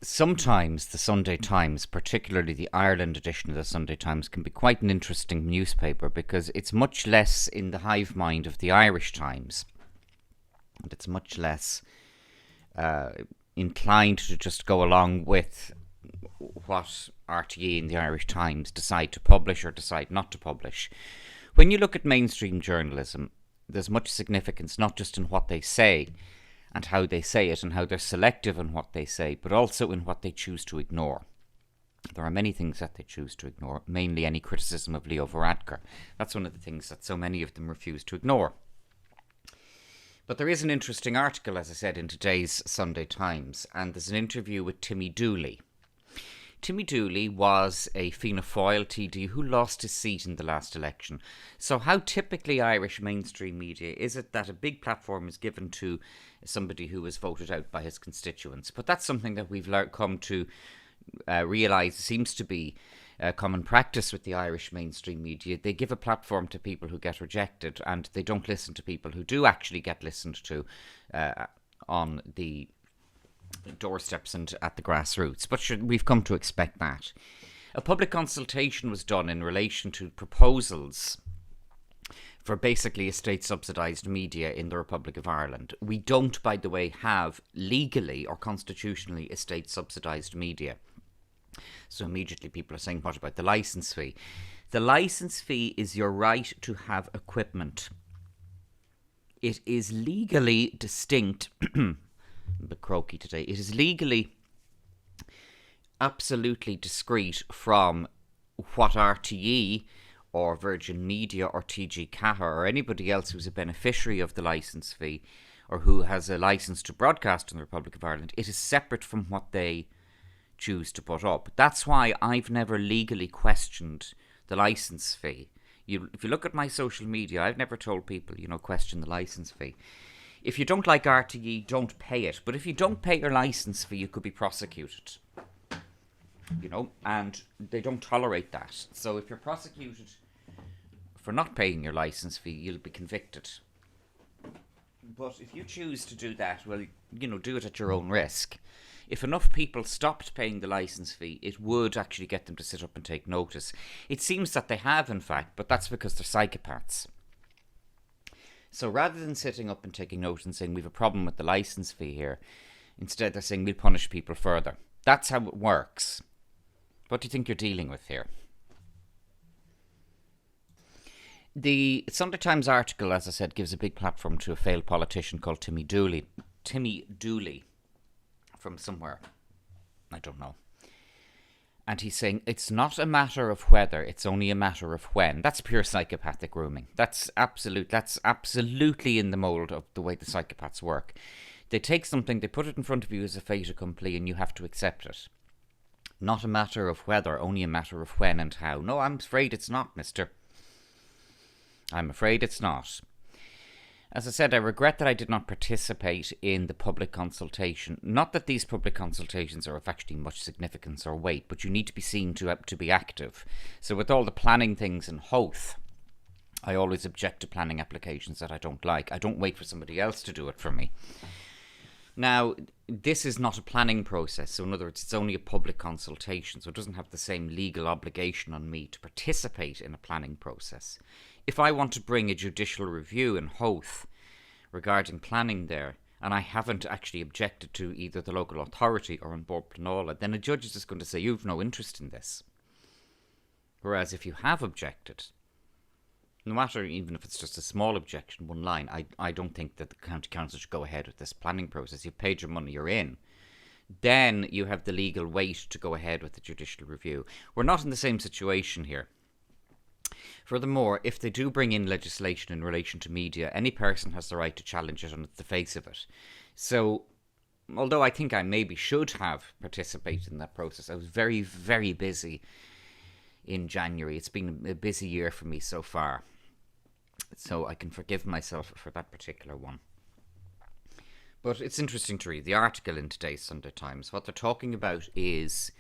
Sometimes the Sunday Times, particularly the Ireland edition of the Sunday Times, can be quite an interesting newspaper because it's much less in the hive mind of the Irish Times, and it's much less inclined to just go along with what RTE and the Irish Times decide to publish or decide not to publish. When you look at mainstream journalism, there's much significance not just in what they say and how they say it and how they're selective in what they say, but also in what they choose to ignore. There are many things that they choose to ignore, mainly any criticism of Leo Varadkar. That's one of the things that so many of them refuse to ignore. But there is an interesting article, as I said, in today's Sunday Times, and there's an interview with Timmy Dooley. Timmy Dooley was a Fianna Fáil TD who lost his seat in the last election. So how typically Irish mainstream media is it that a big platform is given to somebody who was voted out by his constituents? But that's something that we've come to realise seems to be common practice with the Irish mainstream media. They give a platform to people who get rejected, and they don't listen to people who do actually get listened to on the doorsteps and at the grassroots. But we've come to expect that. A public consultation was done in relation to proposals for basically a state-subsidised media in the Republic of Ireland. We don't, by the way, have legally or constitutionally a state-subsidised media. So immediately people are saying, what about the licence fee? The licence fee is your right to have equipment. It is legally distinct. A bit croaky today. It is legally absolutely discrete from what RTE or Virgin Media or TG Ceathair or anybody else who's a beneficiary of the licence fee or who has a licence to broadcast in the Republic of Ireland. It is separate from what they choose to put up. That's why I've never legally questioned the licence fee. If you look at my social media, I've never told people, question the licence fee. If you don't like RTE, don't pay it. But if you don't pay your licence fee, you could be prosecuted. And they don't tolerate that. So if you're prosecuted for not paying your licence fee, you'll be convicted. But if you choose to do that, well, do it at your own risk. If enough people stopped paying the licence fee, it would actually get them to sit up and take notice. It seems that they have, in fact, but that's because they're psychopaths. So rather than sitting up and taking notice and saying, we've a problem with the licence fee here, instead they're saying, we'll punish people further. That's how it works. What do you think you're dealing with here? The Sunday Times article, as I said, gives a big platform to a failed politician called Timmy Dooley. Timmy Dooley, from somewhere. I don't know. And he's saying, it's not a matter of whether, it's only a matter of when. That's pure psychopathic grooming. That's absolutely in the mould of the way the psychopaths work. They take something, they put it in front of you as a fait accompli, and you have to accept it. Not a matter of whether, only a matter of when and how. No, I'm afraid it's not, mister. I'm afraid it's not. As I said, I regret that I did not participate in the public consultation. Not that these public consultations are of actually much significance or weight, but you need to be seen to be active. So with all the planning things in Howth, I always object to planning applications that I don't like. I don't wait for somebody else to do it for me. Now, this is not a planning process. So in other words, it's only a public consultation. So it doesn't have the same legal obligation on me to participate in a planning process. If I want to bring a judicial review in Howth regarding planning there, and I haven't actually objected to either the local authority or on Board Pleanála, then a judge is just going to say, you've no interest in this. Whereas if you have objected, no matter even if it's just a small objection, one line, I don't think that the county council should go ahead with this planning process. You've paid your money, you're in. Then you have the legal weight to go ahead with the judicial review. We're not in the same situation here. Furthermore, if they do bring in legislation in relation to media, any person has the right to challenge it on the face of it. So, although I think I maybe should have participated in that process, I was very, very busy in January. It's been a busy year for me so far. So I can forgive myself for that particular one. But it's interesting to read the article in today's Sunday Times. What they're talking about is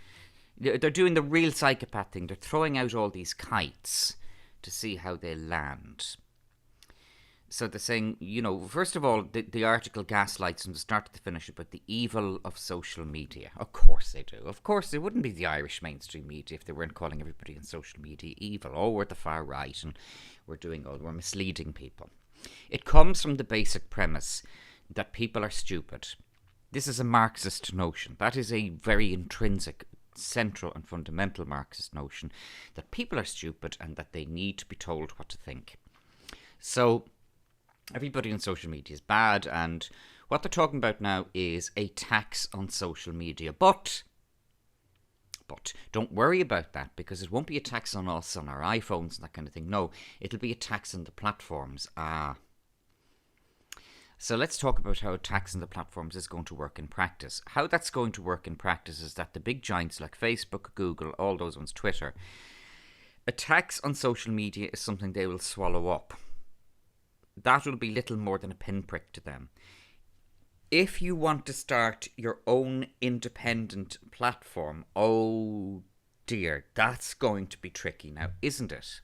they're doing the real psychopath thing. They're throwing out all these kites to see how they land. So they're saying, first of all, the article gaslights from the start to the finish about the evil of social media. Of course they do. Of course, it wouldn't be the Irish mainstream media if they weren't calling everybody on social media evil. Oh, we're the far right and we're misleading people. It comes from the basic premise that people are stupid. This is a Marxist notion. That is a very intrinsic, central and fundamental Marxist notion, that people are stupid and that they need to be told what to think. So everybody on social media is bad, and what they're talking about now is a tax on social media. But don't worry about that, because it won't be a tax on us, on our iPhones and that kind of thing. No, it'll be a tax on the platforms. So let's talk about how a tax on the platforms is going to work in practice. How that's going to work in practice is that the big giants like Facebook, Google, all those ones, Twitter, a tax on social media is something they will swallow up. That will be little more than a pinprick to them. If you want to start your own independent platform, oh dear, that's going to be tricky now, isn't it?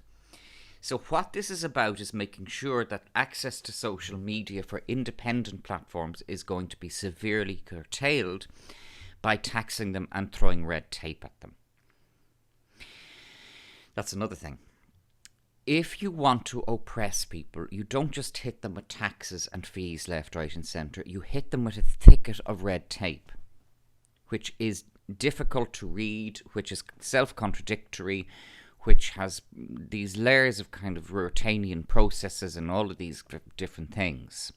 So what this is about is making sure that access to social media for independent platforms is going to be severely curtailed by taxing them and throwing red tape at them. That's another thing. If you want to oppress people, you don't just hit them with taxes and fees left, right and centre. You hit them with a thicket of red tape, which is difficult to read, which is self-contradictory, which has these layers of kind of Rotanian processes and all of these different things.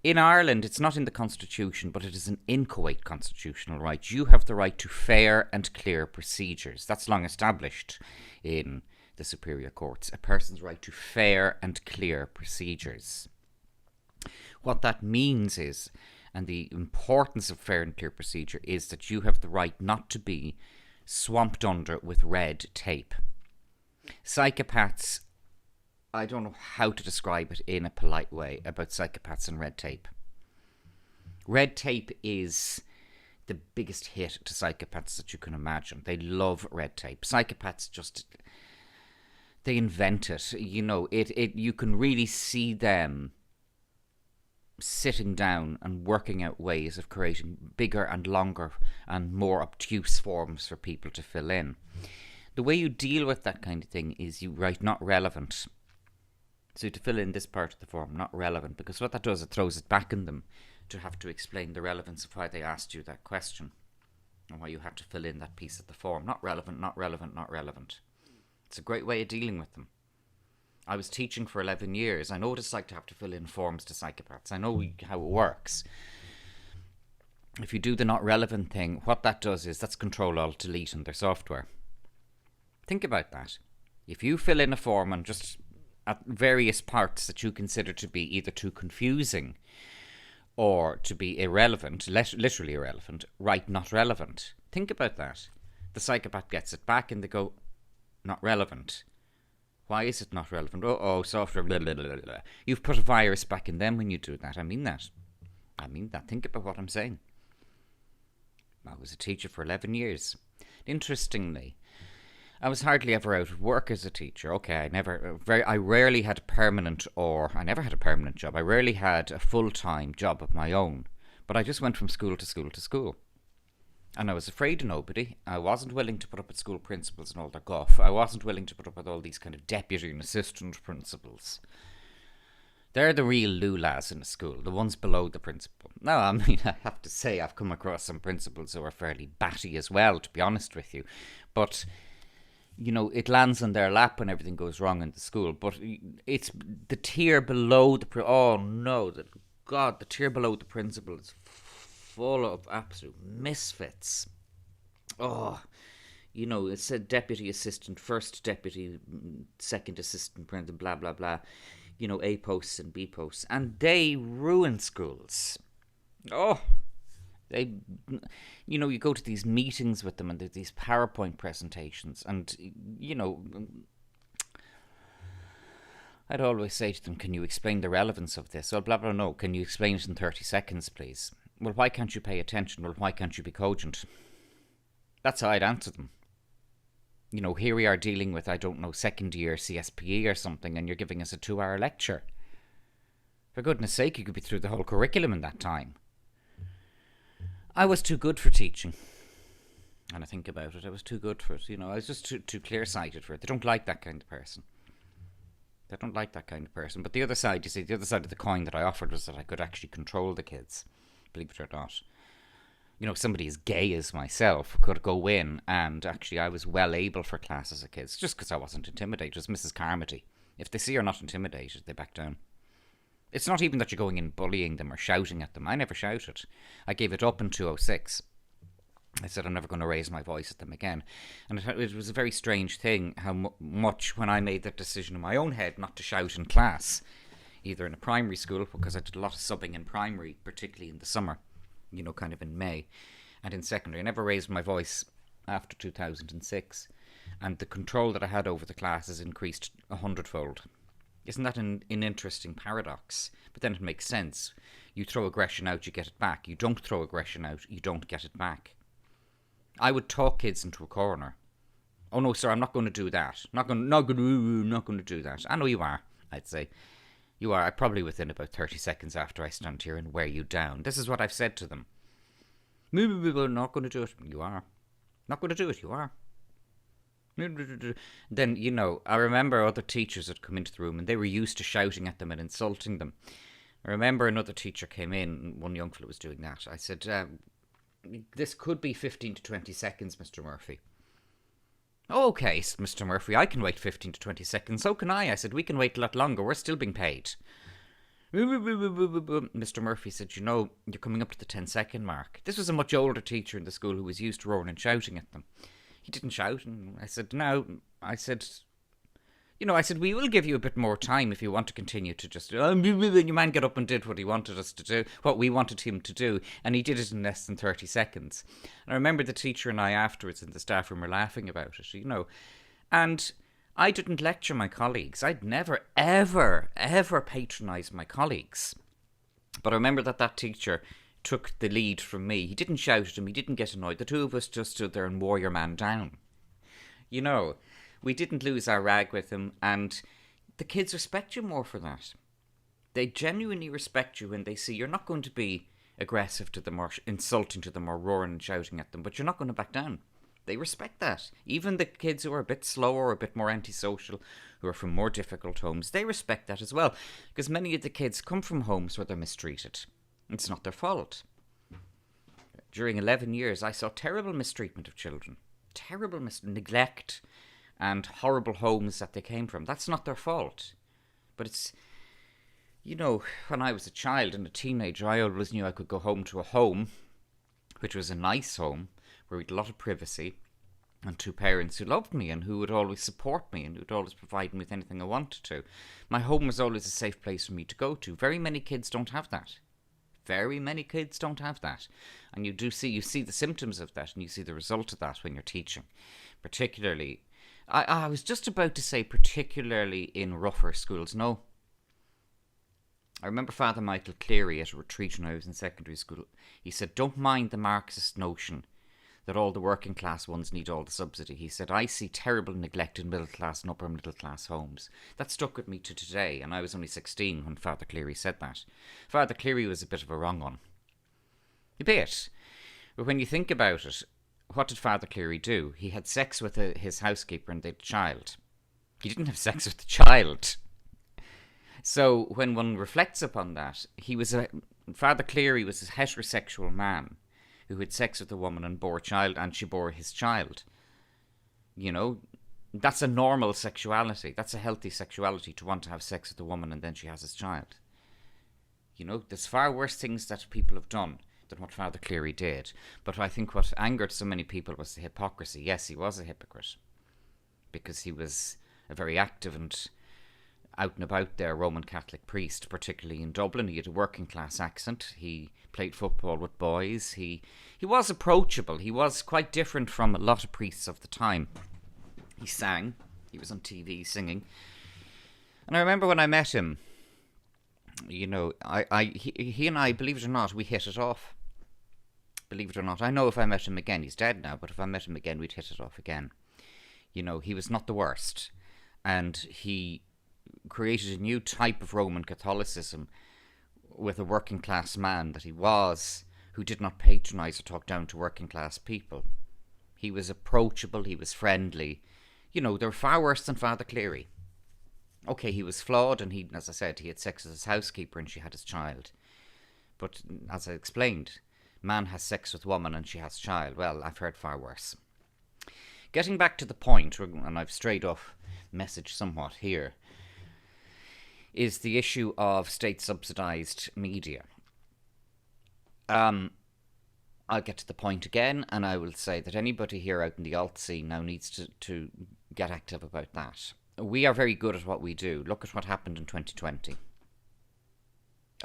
In Ireland, it's not in the constitution, but it is an inchoate constitutional right. You have the right to fair and clear procedures. That's long established in the superior courts. A person's right to fair and clear procedures. What that means is, and the importance of fair and clear procedure, is that you have the right not to be swamped under with red tape. Psychopaths, I don't know how to describe it in a polite way about psychopaths and red tape. Red tape is the biggest hit to psychopaths that you can imagine. They love red tape. Psychopaths just, they invent it. You can really see them sitting down and working out ways of creating bigger and longer and more obtuse forms for people to fill in. The way you deal with that kind of thing is you write not relevant. So to fill in this part of the form, not relevant, because what that does, it throws it back on them to have to explain the relevance of why they asked you that question and why you had to fill in that piece of the form. Not relevant, not relevant, not relevant. It's a great way of dealing with them. I was teaching for 11 years. I know what it's like to have to fill in forms to psychopaths. I know how it works. If you do the not relevant thing, what that does is that's Control-Alt-Delete in their software. Think about that. If you fill in a form and just at various parts that you consider to be either too confusing or to be irrelevant, literally irrelevant, write not relevant. Think about that. The psychopath gets it back and they go, not relevant. Why is it not relevant? Software, blah, blah, blah, blah. You've put a virus back in them when you do that. I mean that. Think about what I'm saying. I was a teacher for 11 years. Interestingly, I was hardly ever out of work as a teacher. Okay, I rarely had a permanent, or I never had a permanent job. I rarely had a full-time job of my own. But I just went from school to school to school. And I was afraid of nobody. I wasn't willing to put up with school principals and all their guff. I wasn't willing to put up with all these kind of deputy and assistant principals. They're the real lulas in a school, the ones below the principal. No, I mean, I have to say I've come across some principals who are fairly batty as well, to be honest with you. But it lands on their lap when everything goes wrong in the school. But it's the tier below the... the tier below the principal is full of absolute misfits. It's a deputy assistant, first deputy, second assistant principal, blah, blah, blah. A posts and B posts. And they ruin schools. You go to these meetings with them and there's these PowerPoint presentations and, I'd always say to them, can you explain the relevance of this? Well, blah, blah, no. Can you explain it in 30 seconds, please? Well, why can't you pay attention? Well, why can't you be cogent? That's how I'd answer them. Here we are dealing with, second year CSPE or something, and you're giving us a 2-hour lecture. For goodness sake, you could be through the whole curriculum in that time. I was too good for teaching. And I think about it, I was too good for it. I was just too clear-sighted for it. They don't like that kind of person. They don't like that kind of person. But the other side, you see, the other side of the coin that I offered was that I could actually control the kids, believe it or not. Somebody as gay as myself could go in, and actually I was well able for classes of kids, just because I wasn't intimidated. It was Mrs. Carmody. If they see you're not intimidated, they back down. It's not even that you're going in bullying them or shouting at them. I never shouted. I gave it up in 2006. I said I'm never going to raise my voice at them again. And it was a very strange thing how much, when I made that decision in my own head not to shout in class, either in a primary school, because I did a lot of subbing in primary, particularly in the summer, kind of in May, and in secondary. I never raised my voice after 2006. And the control that I had over the classes increased 100-fold. Isn't that an interesting paradox? But then it makes sense. You throw aggression out, you get it back. You don't throw aggression out, you don't get it back. I would talk kids into a corner. Oh no, sir, I'm not going to do that. Not going to do that. I know you are, I'd say. You are. Probably within about 30 seconds after I stand here and wear you down. This is what I've said to them. Not going to do it. You are. Not going to do it. You are. Then, I remember other teachers had come into the room and they were used to shouting at them and insulting them. I remember another teacher came in, one young fellow was doing that. I said, this could be 15 to 20 seconds, Mr. Murphy. Oh, okay, Mr. Murphy, I can wait 15 to 20 seconds. So can I. I said, we can wait a lot longer. We're still being paid. Mr. Murphy said, you're coming up to the 10-second mark. This was a much older teacher in the school who was used to roaring and shouting at them. He didn't shout, and I said, no. I said, we will give you a bit more time if you want to continue to just... Your man got up and did what he wanted us to do, what we wanted him to do, and he did it in less than 30 seconds. And I remember the teacher and I afterwards in the staff room were laughing about it, And I didn't lecture my colleagues. I'd never, ever, ever patronise my colleagues. But I remember that teacher took the lead from me. He didn't shout at him, he didn't get annoyed. The two of us just stood there and wore your man down. We didn't lose our rag with him, and the kids respect you more for that. They genuinely respect you when they see you're not going to be aggressive to them or insulting to them or roaring and shouting at them, but you're not going to back down. They respect that. Even the kids who are a bit slower or a bit more antisocial, who are from more difficult homes, they respect that as well, because many of the kids come from homes where they're mistreated. It's not their fault. During 11 years, I saw terrible mistreatment of children. Terrible neglect and horrible homes that they came from. That's not their fault. But it's, when I was a child and a teenager, I always knew I could go home to a home, which was a nice home, where we had a lot of privacy, and two parents who loved me and who would always support me and who would always provide me with anything I wanted to. My home was always a safe place for me to go to. Very many kids don't have that. Very many kids don't have that. And you see the symptoms of that, and you see the result of that when you're teaching. Particularly, I was just about to say particularly in rougher schools. No. I remember Father Michael Cleary at a retreat when I was in secondary school. He said, don't mind the Marxist notion that all the working class ones need all the subsidy. He said, I see terrible neglect in middle class and upper middle class homes. That stuck with me to today, and I was only 16 when Father Cleary said that. Father Cleary was a bit of a wrong one. A bit. But when you think about it, what did Father Cleary do? He had sex with his housekeeper and they had a child. He didn't have sex with the child. So when one reflects upon that, Father Cleary was a heterosexual man who had sex with a woman and bore a child, and she bore his child. That's a normal sexuality. That's a healthy sexuality, to want to have sex with a woman and then she has his child. There's far worse things that people have done than what Father Cleary did. But I think what angered so many people was the hypocrisy. Yes, he was a hypocrite, because he was a very active and out and about there Roman Catholic priest, particularly in Dublin. He had a working class accent. He played football with boys. He was approachable. He was quite different from a lot of priests of the time. He sang. He was on TV singing. And I remember when I met him, he and I, believe it or not, we hit it off. Believe it or not. I know if I met him again, he's dead now, but if I met him again, we'd hit it off again. He was not the worst. And he created a new type of Roman Catholicism with a working class man that he was, who did not patronise or talk down to working class people. He was approachable, he was friendly. They were far worse than Father Cleary. Okay, he was flawed, and as I said, he had sex with his housekeeper and she had his child. But as I explained, man has sex with woman and she has child. Well, I've heard far worse. Getting back to the point, and I've strayed off message somewhat here, is the issue of state-subsidised media. I'll get to the point again, and I will say that anybody here out in the alt scene now needs to get active about that. We are very good at what we do. Look at what happened in 2020.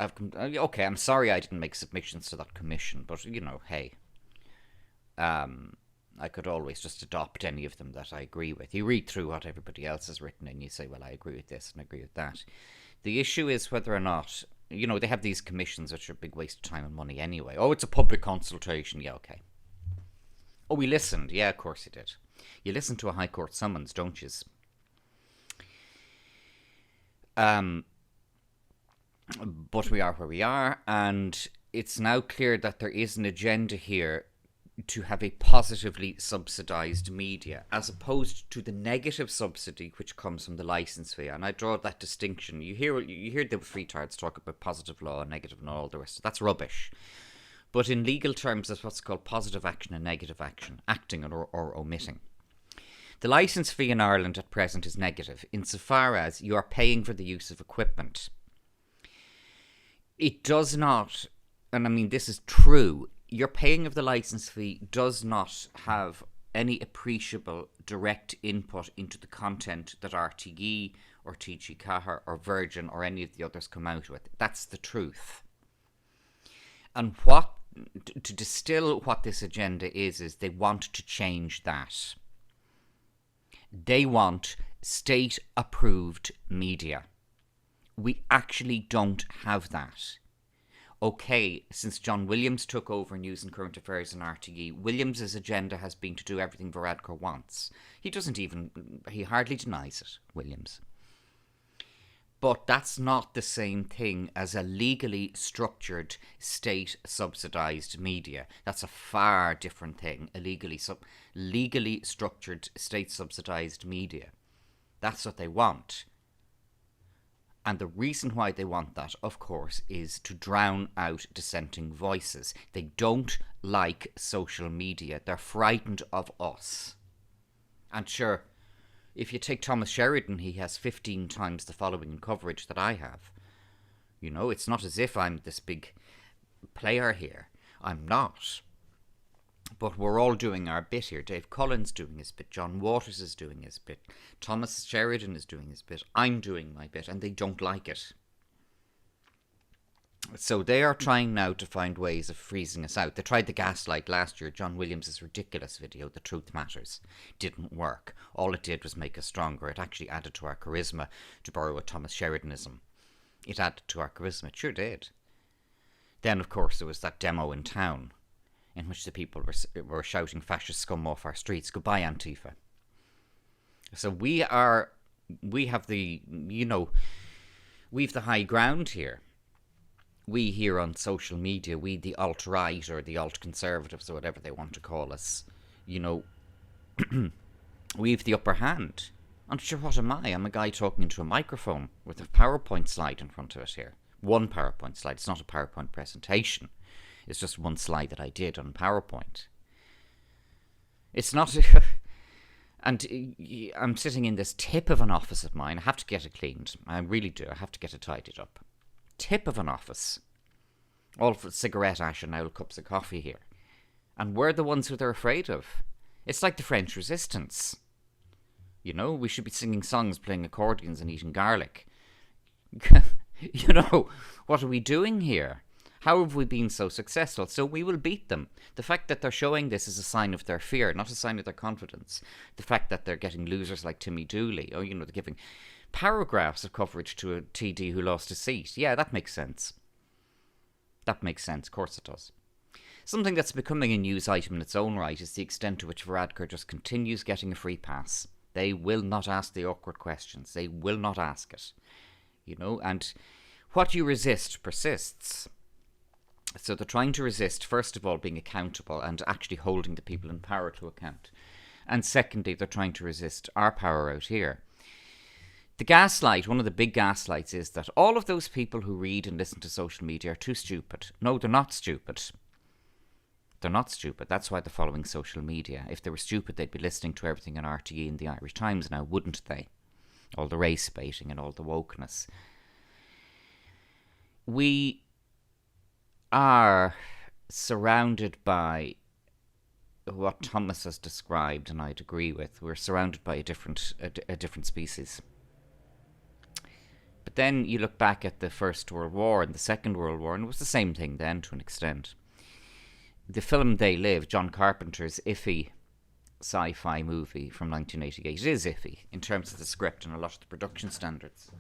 Okay, I'm sorry I didn't make submissions to that commission, but, hey. I could always just adopt any of them that I agree with. You read through what everybody else has written and you say, well, I agree with this and I agree with that. The issue is whether or not, they have these commissions which are a big waste of time and money anyway. Oh, it's a public consultation. Yeah, okay. Oh, we listened. Yeah, of course you did. You listen to a High Court summons, don't you? But we are where we are, and it's now clear that there is an agenda here to have a positively subsidised media, as opposed to the negative subsidy which comes from the licence fee. And I draw that distinction. You hear the freetards talk about positive law and negative and all the rest. That's rubbish. But in legal terms, there's what's called positive action and negative action, acting or omitting. The licence fee in Ireland at present is negative, insofar as you are paying for the use of equipment. It does not, and I mean this is true, your paying of the licence fee does not have any appreciable direct input into the content that RTE or TG Cahir or Virgin or any of the others come out with. That's the truth. And to distill what this agenda is they want to change that. They want state-approved media. We actually don't have that. Okay, since John Williams took over News and Current Affairs in RTE, Williams's agenda has been to do everything Varadkar wants. He hardly denies it, Williams. But that's not the same thing as a legally structured state-subsidised media. That's a far different thing, a legally structured state-subsidised media. That's what they want. And the reason why they want that, of course, is to drown out dissenting voices. They don't like social media. They're frightened of us. And sure, if you take Thomas Sheridan, he has 15 times the following and coverage that I have. It's not as if I'm this big player here. I'm not. But we're all doing our bit here. Dave Cullen's doing his bit. John Waters is doing his bit. Thomas Sheridan is doing his bit. I'm doing my bit, and they don't like it. So they are trying now to find ways of freezing us out. They tried the gaslight last year. John Williams' ridiculous video, The Truth Matters, didn't work. All it did was make us stronger. It actually added to our charisma, to borrow a Thomas Sheridanism. It added to our charisma. It sure did. Then, of course, there was that demo in town in which the people were shouting fascist scum off our streets. Goodbye, Antifa. So we have the high ground here. We here on social media, we the alt-right or the alt-conservatives or whatever they want to call us, we've the upper hand. And sure, what am I? I'm a guy talking into a microphone with a PowerPoint slide in front of it here. One PowerPoint slide. It's not a PowerPoint presentation. It's just one slide that I did on PowerPoint. It's not... And I'm sitting in this tip of an office of mine. I have to get it cleaned. I really do. I have to get it tidied up. Tip of an office. All for cigarette ash and old cups of coffee here. And we're the ones who they're afraid of. It's like the French Resistance. We should be singing songs, playing accordions and eating garlic. What are we doing here? How have we been so successful? So we will beat them. The fact that they're showing this is a sign of their fear, not a sign of their confidence. The fact that they're getting losers like Timmy Dooley, or, they're giving paragraphs of coverage to a TD who lost his seat. Yeah, that makes sense. That makes sense. Of course it does. Something that's becoming a news item in its own right is the extent to which Varadkar just continues getting a free pass. They will not ask the awkward questions. They will not ask it. And What you resist persists. So they're trying to resist, first of all, being accountable and actually holding the people in power to account. And secondly, they're trying to resist our power out here. The gaslight, one of the big gaslights, is that all of those people who read and listen to social media are too stupid. No, they're not stupid. They're not stupid. That's why they're following social media. If they were stupid, they'd be listening to everything on RTE and the Irish Times now, wouldn't they? All the race baiting and all the wokeness. We are surrounded by what Thomas has described, and I'd agree with. We're surrounded by a different species. But then you look back at the First World War and the Second World War, and it was the same thing then to an extent. The film They Live, John Carpenter's iffy sci-fi movie from 1988, is iffy in terms of the script and a lot of the production standards.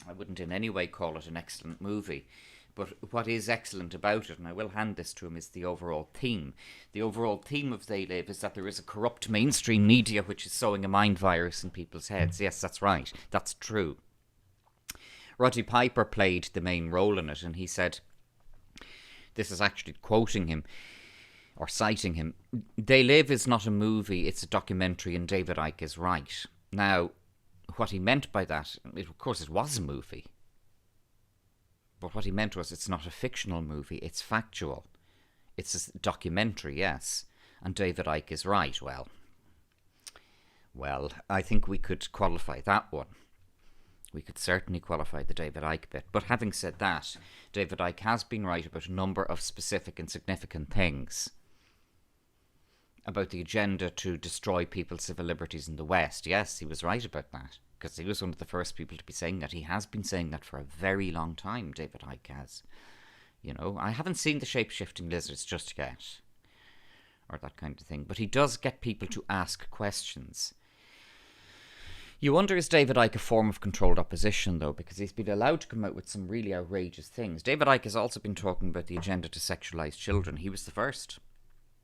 I wouldn't in any way call it an excellent movie. But what is excellent about it, and I will hand this to him, is the overall theme. The overall theme of They Live is that there is a corrupt mainstream media which is sowing a mind virus in people's heads. Yes, that's right. That's true. Roddy Piper played the main role in it, and he said, this is actually quoting him, or citing him, They Live is not a movie, it's a documentary, and David Icke is right. Now, what he meant by that, of course it was a movie, but what he meant was it's not a fictional movie, it's factual. It's a documentary, yes, and David Icke is right. Well, I think we could qualify that one. We could certainly qualify the David Icke bit. But having said that, David Icke has been right about a number of specific and significant things. About the agenda to destroy people's civil liberties in the West. Yes, he was right about that. Because he was one of the first people to be saying that. He has been saying that for a very long time, David Icke has. You know, I haven't seen the shape-shifting lizards just yet. Or that kind of thing. But he does get people to ask questions. You wonder, is David Icke a form of controlled opposition, though? Because he's been allowed to come out with some really outrageous things. David Icke has also been talking about the agenda to sexualise children. He was the first.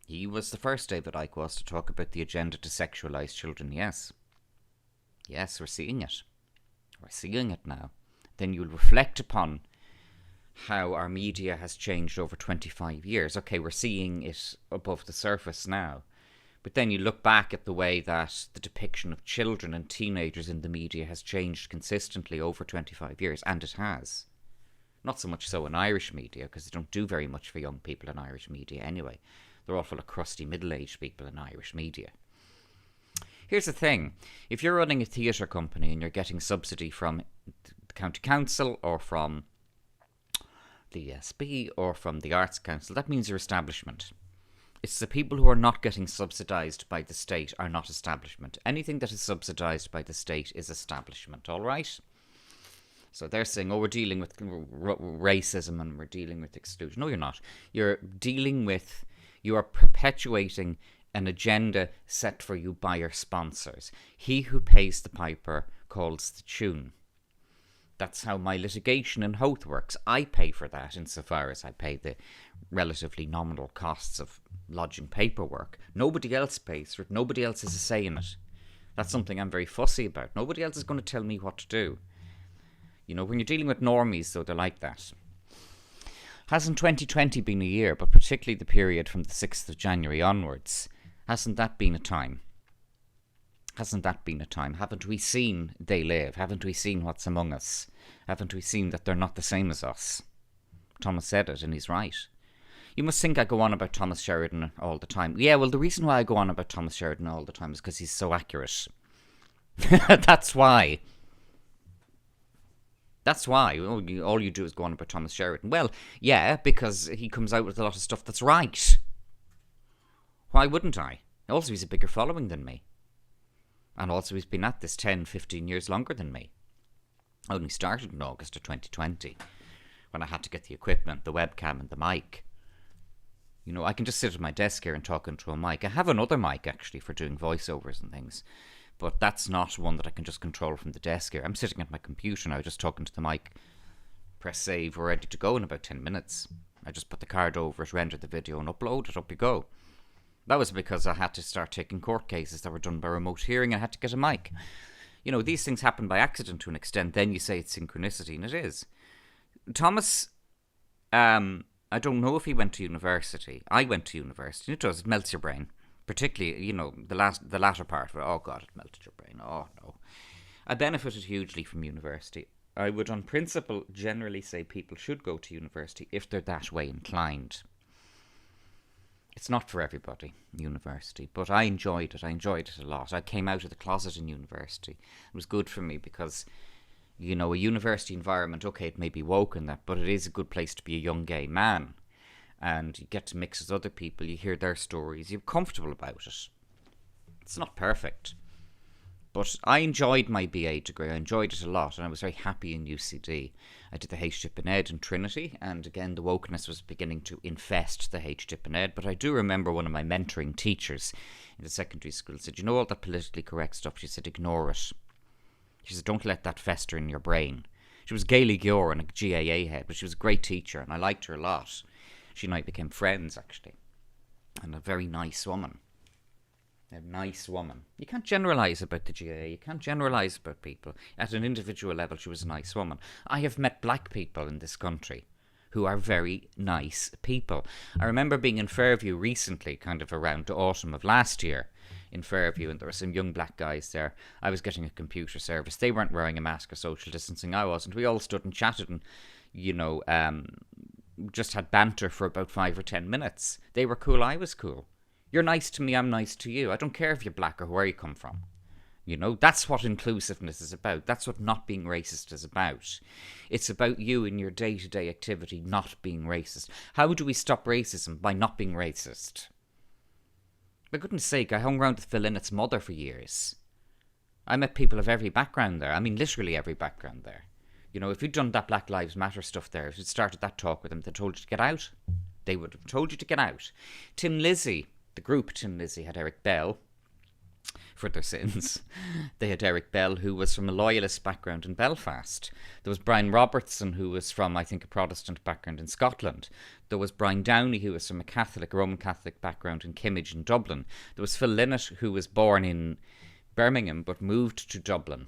He was the first, David Icke was, to talk about the agenda to sexualise children, yes. Yes, we're seeing it. We're seeing it now. Then you'll reflect upon how our media has changed over 25 years. Okay, we're seeing it above the surface now. But then you look back at the way that the depiction of children and teenagers in the media has changed consistently over 25 years, and it has. Not so much so in Irish media, because they don't do very much for young people in Irish media anyway. They're all full of crusty middle-aged people in Irish media. Here's the thing. If you're running a theatre company and you're getting subsidy from the County Council or from the ESB or from the Arts Council, that means your establishment. It's the people who are not getting subsidised by the state are not establishment. Anything that is subsidised by the state is establishment, all right? So they're saying, oh, we're dealing with racism and we're dealing with exclusion. No, you're not. You are perpetuating an agenda set for you by your sponsors. He who pays the piper calls the tune. That's how my litigation and Howth works. I pay for that insofar as I pay the relatively nominal costs of lodging paperwork. Nobody else pays for it. Nobody else has a say in it. That's something I'm very fussy about. Nobody else is going to tell me what to do. You know, when you're dealing with normies, though, they're like that. Hasn't 2020 been a year, but particularly the period from the 6th of January onwards, hasn't that been a time? Hasn't that been a time? Haven't we seen They Live? Haven't we seen what's among us? Haven't we seen that they're not the same as us? Thomas said it, and he's right. You must think I go on about Thomas Sheridan all the time. Yeah, well, the reason why I go on about Thomas Sheridan all the time is because he's so accurate. That's why. That's why. All you do is go on about Thomas Sheridan. Well, yeah, because he comes out with a lot of stuff that's right. Why wouldn't I? Also, he's a bigger following than me. And also, he's been at this 10, 15 years longer than me. I only started in August of 2020, when I had to get the equipment, the webcam and the mic. You know, I can just sit at my desk here and talk into a mic. I have another mic, actually, for doing voiceovers and things. But that's not one that I can just control from the desk here. I'm sitting at my computer now, just talking to the mic. Press save, we're ready to go in about 10 minutes. I just put the card over it, render the video and upload it, up you go. That was because I had to start taking court cases that were done by remote hearing. I had to get a mic. You know, these things happen by accident to an extent. Then you say it's synchronicity, and it is. Thomas, I don't know if he went to university. I went to university. It does. It melts your brain. Particularly, the latter part of it. Oh, God, it melted your brain. Oh, no. I benefited hugely from university. I would, on principle, generally say people should go to university if they're that way inclined. It's not for everybody, university, but I enjoyed it. I enjoyed it a lot. I came out of the closet in university. It was good for me because, a university environment, okay, it may be woke and that, but it is a good place to be a young gay man. And you get to mix with other people, you hear their stories, you're comfortable about it. It's not perfect. But I enjoyed my BA degree. I enjoyed it a lot, and I was very happy in UCD. I did the H-Dip in Ed in Trinity, and again, the wokeness was beginning to infest the H-Dip in Ed. But I do remember one of my mentoring teachers in the secondary school said, all that politically correct stuff? She said, ignore it. She said, don't let that fester in your brain. She was Gayle Gior and a GAA head, but she was a great teacher, and I liked her a lot. She and I became friends, actually, and a very nice woman. A nice woman. You can't generalise about the GAA. You can't generalise about people. At an individual level, she was a nice woman. I have met black people in this country who are very nice people. I remember being in Fairview recently, kind of around the autumn of last year in Fairview, and there were some young black guys there. I was getting a computer service. They weren't wearing a mask or social distancing. I wasn't. We all stood and chatted and, just had banter for about 5 or 10 minutes. They were cool. I was cool. You're nice to me, I'm nice to you. I don't care if you're black or where you come from. That's what inclusiveness is about. That's what not being racist is about. It's about you in your day-to-day activity not being racist. How do we stop racism? By not being racist. For goodness sake, I hung around with Phil Lynnett's mother for years. I met people of every background there. I mean, literally every background there. If you'd done that Black Lives Matter stuff there, if you'd started that talk with them, they told you to get out. They would have told you to get out. Tim Lizzy. The group Tim Lizzy had Eric Bell for their sins. They had Eric Bell, who was from a loyalist background in Belfast. There was Brian Robertson, who was from, I think, a Protestant background in Scotland. There was Brian Downey, who was from a Roman Catholic background in Kimmage in Dublin. There was Phil Lynott, who was born in Birmingham but moved to Dublin,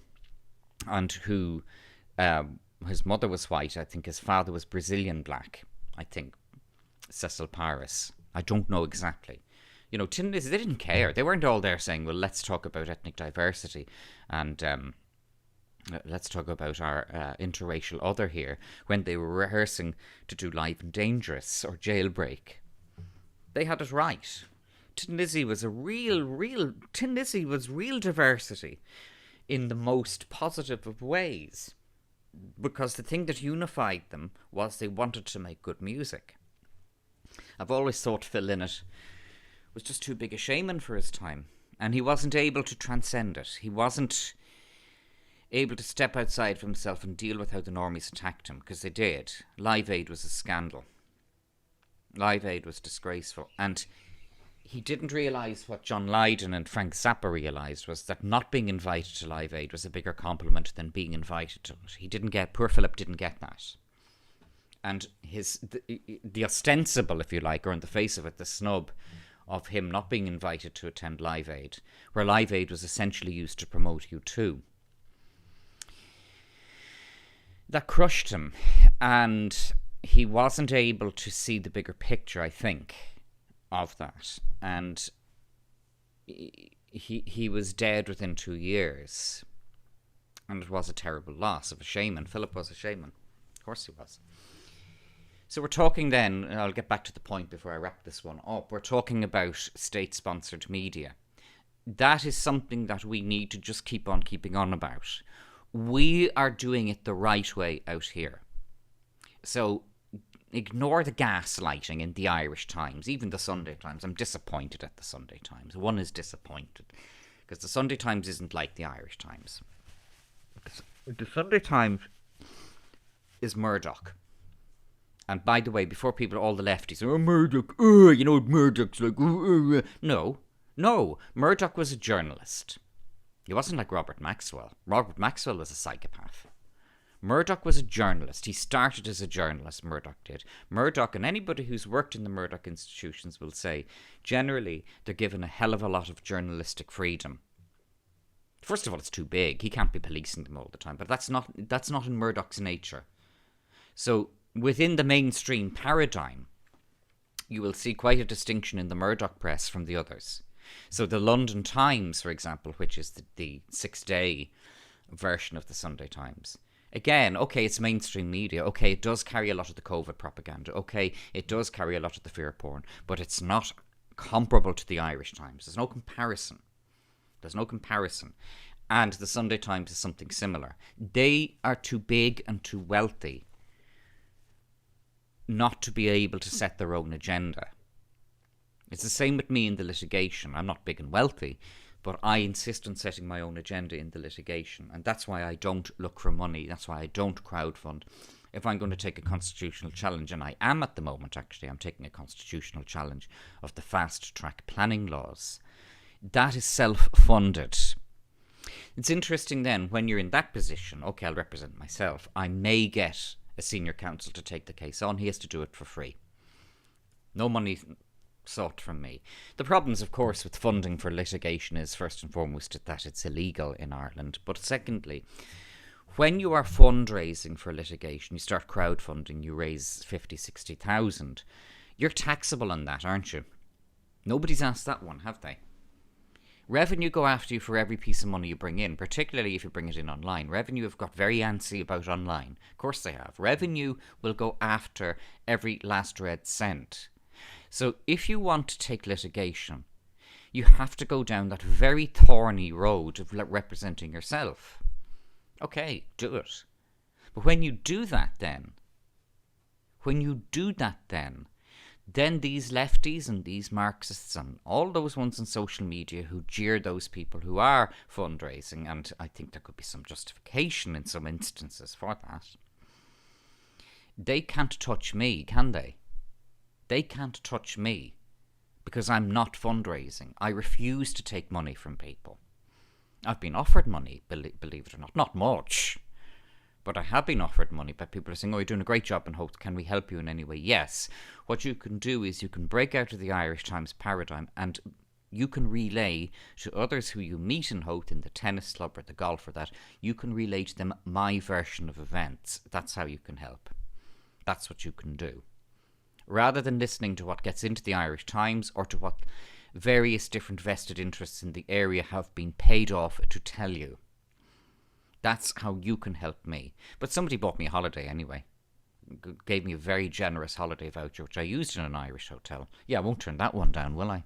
and who, his mother was white. I think his father was Brazilian black. I think Cecil Paris. I don't know exactly. They didn't care. They weren't all there saying, well, let's talk about ethnic diversity and let's talk about our interracial other here, when they were rehearsing to do Live and Dangerous or Jailbreak. They had it right. Tin Lizzy was real diversity in the most positive of ways, because the thing that unified them was they wanted to make good music. I've always thought Phil Lynott was just too big a shaman for his time, and he wasn't able to transcend it. He wasn't able to step outside of himself and deal with how the normies attacked him, because they did. Live Aid was a scandal. Live Aid was disgraceful, and he didn't realise what John Lydon and Frank Zappa realised, was that not being invited to Live Aid was a bigger compliment than being invited to it. Poor Philip didn't get that. And the ostensible, if you like, or in the face of it, the snub of him not being invited to attend Live Aid, where Live Aid was essentially used to promote U2. That crushed him, and he wasn't able to see the bigger picture, I think, of that. And he was dead within 2 years, and it was a terrible loss of a shaman. Philip was a shaman. Of course he was. So we're talking then, and I'll get back to the point before I wrap this one up, we're talking about state-sponsored media. That is something that we need to just keep on keeping on about. We are doing it the right way out here. So ignore the gaslighting in the Irish Times, even the Sunday Times. I'm disappointed at the Sunday Times. One is disappointed, because the Sunday Times isn't like the Irish Times. The Sunday Times is Murdoch. And by the way, before people, all the lefties, Murdoch, Murdoch's like, No, Murdoch was a journalist. He wasn't like Robert Maxwell. Robert Maxwell was a psychopath. Murdoch was a journalist. He started as a journalist, Murdoch did. Murdoch, and anybody who's worked in the Murdoch institutions will say, generally, they're given a hell of a lot of journalistic freedom. First of all, it's too big. He can't be policing them all the time. But that's not in Murdoch's nature. So within the mainstream paradigm, you will see quite a distinction in the Murdoch press from the others. So the London Times, for example, which is the 6-day version of the Sunday Times. Again, okay, it's mainstream media. Okay, it does carry a lot of the COVID propaganda. Okay, it does carry a lot of the fear porn, but it's not comparable to the Irish Times. There's no comparison. There's no comparison. And the Sunday Times is something similar. They are too big and too wealthy not to be able to set their own agenda. It's the same with me in the litigation. I'm not big and wealthy, but I insist on setting my own agenda in the litigation. And that's why I don't look for money. That's why I don't crowdfund. If I'm going to take a constitutional challenge, and I am at the moment, actually, I'm taking a constitutional challenge of the fast-track planning laws. That is self-funded. It's interesting then, when you're in that position, okay, I'll represent myself, I may get a senior counsel to take the case on. He has to do it for free. No money sought from me. The problems, of course, with funding for litigation is, first and foremost, that it's illegal in Ireland. But secondly, when you are fundraising for litigation, you start crowdfunding, you raise 50, 60,000, you're taxable on that, aren't you? Nobody's asked that one, have they? Revenue go after you for every piece of money you bring in, particularly if you bring it in online. Revenue have got very antsy about online. Of course they have. Revenue will go after every last red cent. So if you want to take litigation, you have to go down that very thorny road of representing yourself. Okay, do it. But when you do that then, then these lefties and these Marxists and all those ones on social media who jeer those people who are fundraising, and I think there could be some justification in some instances for that, they can't touch me, can they? They can't touch me because I'm not fundraising. I refuse to take money from people. I've been offered money, believe it or not much. But I have been offered money by people who are saying, oh, you're doing a great job in Howth. Can we help you in any way? Yes. What you can do is you can break out of the Irish Times paradigm and you can relay to others who you meet in Howth, in the tennis club or the golf or that, you can relay to them my version of events. That's how you can help. That's what you can do. Rather than listening to what gets into the Irish Times or to what various different vested interests in the area have been paid off to tell you. That's how you can help me. But somebody bought me a holiday anyway. Gave me a very generous holiday voucher, which I used in an Irish hotel. Yeah, I won't turn that one down, will I?